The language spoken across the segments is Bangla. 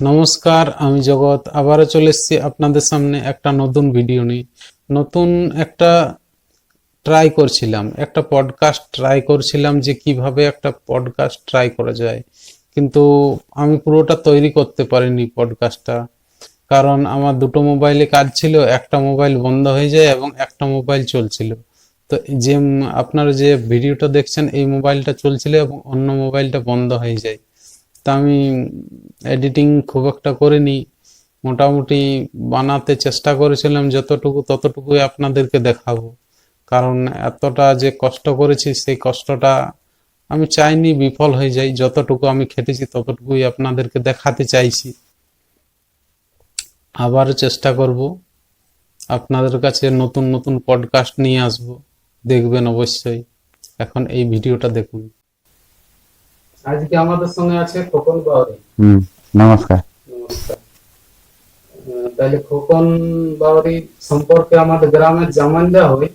নমস্কার, আমি জগৎ আবারও চলে এসেছি আপনাদের সামনে একটা নতুন ভিডিও নিয়ে। নতুন একটা ট্রাই করছিলাম, একটা পডকাস্ট ট্রাই করছিলাম যে কিভাবে একটা পডকাস্ট ট্রাই করা যায়, কিন্তু আমি পুরোটা তৈরি করতে পারিনি পডকাস্টটা। কারণ আমার দুটো মোবাইলে কাজ ছিল, একটা মোবাইল বন্ধ হয়ে যায় এবং একটা মোবাইল চলছিল। তো যে আপনারা যে ভিডিওটা দেখছেন এই মোবাইলটা চলছিল এবং অন্য মোবাইলটা বন্ধ হয়ে যায়। তা আমি এডিটিং খুব একটা করিনি, মোটামুটি বানাতে চেষ্টা করেছিলাম, যতটুকু ততটুকুই আপনাদেরকে দেখাবো। কারণ এতটা যে কষ্ট করেছি সেই কষ্টটা আমি চাইনি বিফল হয়ে যায়। যতটুকু আমি খেটেছি ততটুকুই আপনাদেরকে দেখাতে চাইছি। আবারও চেষ্টা করব, আপনাদের কাছে নতুন নতুন পডকাস্ট নিয়ে আসব, দেখবেন অবশ্যই। এখন এই ভিডিওটা দেখুন। আজকে আমাদের সঙ্গে আছে খোকন বাউরি। নমস্কার। নমস্কার। তাহলে খোকন বাউরি সম্পর্কে আমাদের গ্রামের জামান যা হয়।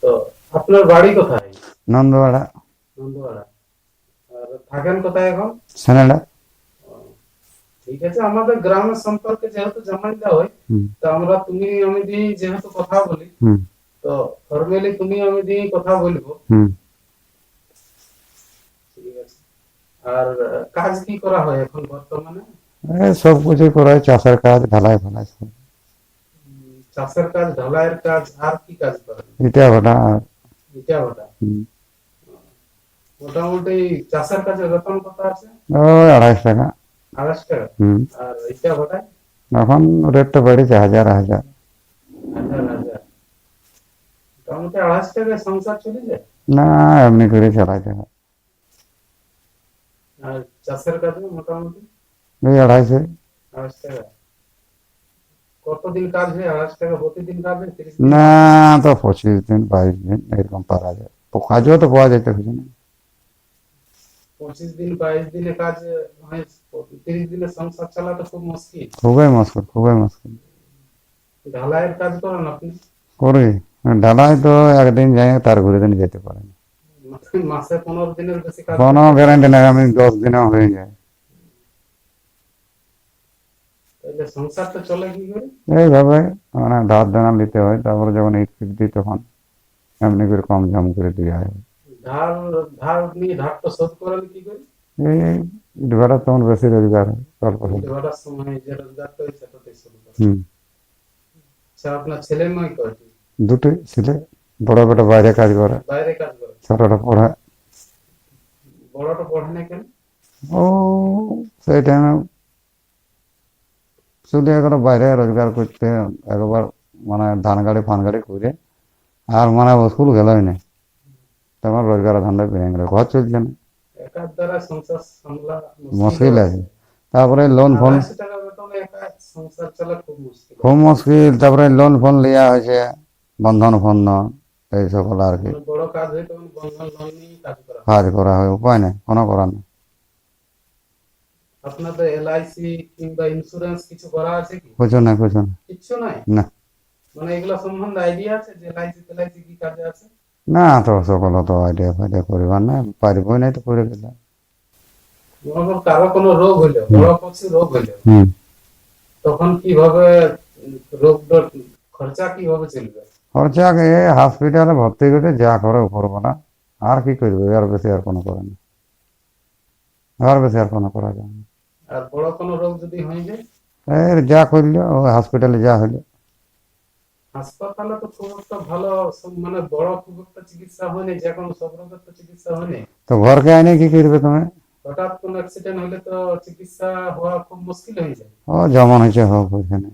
তো আপনার বাড়ি কোথায়? নন্দবাড়া। নন্দপাড়া। আর থাকেন কোথায় এখন? সানাডা। ঠিক আছে, আমাদের গ্রামের সম্পর্কে যেহেতু জামান যা হয়, তো আমরা তুমি আমি দিয়ে যেহেতু কথা বলি, তো ফর্মালি তুমি আমি দিয়ে কথা বলবো। ঠিক আছে। আর কাজ কি করা হয় এখন বর্তমানে? সব কিছুই করা হয়, চাষের কাজ, ঢালাই ফালাই সব। চাষের কাজ, ঢালাইয়ের কাজ, আর কি কাজ করেন? ইটা ভাটা। ইটা ভাটা। মোটামুটি চাষের কাজে বেতন কত আছে? ওই 250 টাকা। 250 টাকা। আর ইটা ভাটায়? এখন রেটটা বেড়েছে, 1000 1000। মোটামুটি 250 টাকায় সংসার চলে যায়? না, এমনি করে চালাইতে হয়। আর চাষের কাজে মোটামুটি ওই 250। 250 টাকা। কতদিন কাজ হয়? 250 টাকা প্রতিদিন কাজ হয়? 30 দিন? না, তো 25 দিন 22 দিন এরকম পারা যায়। কাজও তো পাওয়া যাইতে হবে না। 25 দিন 22 দিনে কাজ হয়, 30 দিনে সংসার চালাতে খুব মুশকিল। খুবই মুশকিল, খুবই মুশকিল। ঢালাইয়ের কাজ করেন আপনি? করি। ঢালাই তো একদিন যাই, তার ঘুরে দিন যেতে পারে না। মাসে 15 দিনের বেশি কাজ কোনো করতে গ্যারান্টি নাই, আমি 10 দিনেও হয়ে যায়। তাহলে সংসারটা চলে কি করে? এইভাবে মানে ধার দেনা নিতে হয়, তারপরে যখন ইট ফিট দিই তখন এমনি করে কম ঝাম করে দেওয়া হয়। ধার ধার নিয়ে ধারটা শোধ করেন কি করে? এই ইট ভাড়া তখন বেশি রোজগার হয়, অল্প ইট সময়। ভাটার সময় যে রোজগারটা হয় সেটাতেই শুরু করেন। আচ্ছা, আপনার ছেলে মেয়ে কয়টি? দুটোই ছেলে। বড় বেটা বাইরে কাজ করে, বাইরে কাজ করে? ছোটটা পড়ে। বড়টা পড়ে না কেন? ও সেই টাইমে চলে গেলো বাইরে রোজগার করতে, একবার মানে ধান গাড়ি ফান গাড়ি করে, আর মানে স্কুল গেলই না। তখন রোজগার ধান্দা বেড়ে গেল, ঘর চলছে না, একার দ্বারা সংসার সামলা মুশকিল মুশকিল আছে। তারপরে লোন ফোন, 250 টাকা বেতনে একা সংসার চালা খুব মুশকিল। খুব মুশকিল। তারপরে লোন ফোন লিয়া হয়েছে, বন্ধন ফন্ধন এই সকল আর কি। বড় কাজ হয় তখন বন্ধন লোন নিয়ে কাজ করা হয়। কাজ করা হয়, উপায় নেই, কোনো করার নেই। আপনাদের এলআইসি কিংবা ইন্স্যুরেন্স কিছু করা আছে কি? কিছু না, কিছু না। কিচ্ছু নাই? না, মানে এগুলো সম্বন্ধে আইডিয়া আছে যে এলআইসি টেলআইসি কি কাজে আছে? না তো সকল তো আইডিয়া ফাইডিয়া করিবার না, পারিবই নাই তো করে গেলে। মনে কারো কোনো রোগ হইলো, বড় কিছু রোগ হইলো, তখন কিভাবে রোগ খরচা কিভাবে চলবে? খরচা হসপিটালে ভর্তি করে যা করে উপরবেলা, আর কি করবে, আর বেশি আর কোনো করে না, আর বেশি আর কোনো করা যায় না। আর বড় কোনো রোগ যদি হয়ে যায়? এর যা করলো ওই হসপিটালে যা হইলো। হাসপাতালে তো খুব একটা ভালো মানে বড় খুব একটা চিকিৎসা হয়নি, যে কোনো সব রোগের তো চিকিৎসা হয়নি। তো ঘরকে আইনে কি করবে তুমি? হঠাৎ কোনো অ্যাক্সিডেন্ট হলে তো চিকিৎসা হওয়া খুব মুশকিল হয়ে যায়। ও যেমন হয়েছে হোক, ওইখানে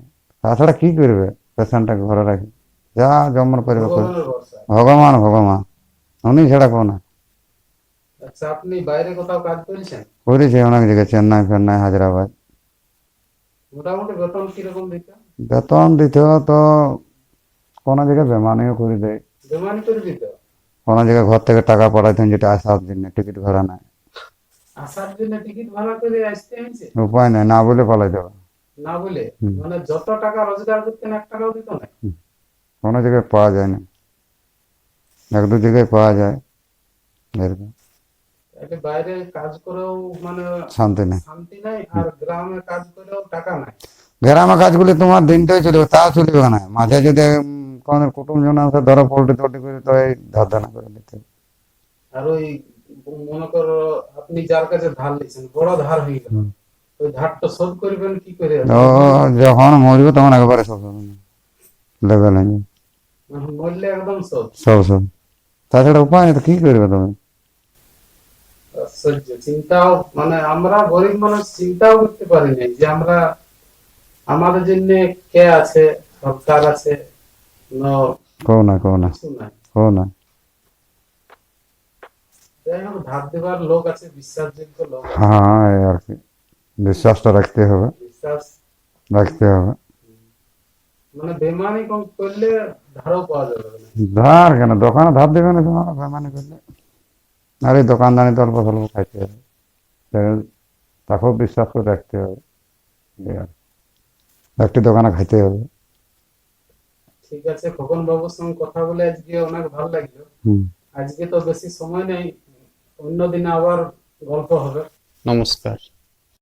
তাছাড়া কি করবে, পেশেন্টটাকে ঘরে রাখি, যা যেমন করবে করবে। ভগবানের ভরসা। ভগবান ভগবান, উনি ছাড়া কেউ না। আচ্ছা, আপনি বাইরে কোথাও কাজ করেছেন? করেছি অনেক জায়গায়, চেন্নাই ফেন্নাই, হায়দ্রাবাদ। মোটামুটি বেতন কিরকম দিত? বেতন দিত তো কোনো জায়গায় বেমানিও করে দেয়, বেমানি করে দিত? কোনো জায়গায় ঘর থেকে টাকা পাঠাইতেন, যেটা আসার জন্য টিকিট ভাড়া নাই। আসার জন্য টিকিট ভাড়া করে আসতে হয়েছে? উপায় নাই, না বলে পালাই দেবে। না বলে? মানে যত টাকা রোজগার করতেন 1 টাকাও দিত না? কোনো জায়গায় পাওয়া যায় না, 1 2 জায়গায় পাওয়া যায় এরকম। এটা বাইরে কাজ করেও মানে শান্তি নেই। শান্তি নাই, আর গ্রামে কাজ করেও টাকা নাই। গ্রামে কাজগুলি তোমার দিনটাই চলবে, তাও চলবে না। মাঝে যদি কোনো কুটুম জন আছে ধরো পোল্ট্রি টোল্ট্রি করে, তো এই ধার ধানা করে নিতে হবে। আর ওই মনে করো আপনি যার কাছে ধার নিয়েছেন, বড় ধার হয়ে গেল, ওই ধারটা শোধ করবেন কি করে? তো যখন মরবে তখন একবারে সব লেভেল হয়ে যাবে। মরলে একদম শোধ। সব তাছাড়া উপায় নেই, তো কি করবে তুমি? আশ্চর্য চিন্তাও, মানে আমরা গরিব মানুষ চিন্তাও করতে পারি না যে আমরা, আমাদের জন্য কে আছে, সরকার আছে, কো না কিছু নাই। যাই হোক, ধার দেবার লোক আছে, বিশ্বাসযোগ্য লোক আছে। হ্যাঁ, এই আর কি, বিশ্বাসটা রাখতে হবে। বিশ্বাস মানে বেমানি কম করলে ধারও পাওয়া যাবে না। ধার কেন, দোকানে ধার দেবে না তোমার বেমানি করলে? আর এই দোকানদানি তো অল্প স্বল্প খাইতে হবে, তাকেও বিশ্বাস করে রাখতে হবে। এই আর কি। একটি দোকানে খাইতে হবে। ঠিক আছে, খোকন বাবুর সঙ্গে কথা বলে আজকে অনেক ভালো লাগলো। হুম। আজকে তো বেশি সময় নেই, অন্য দিনে আবার গল্প হবে। নমস্কার।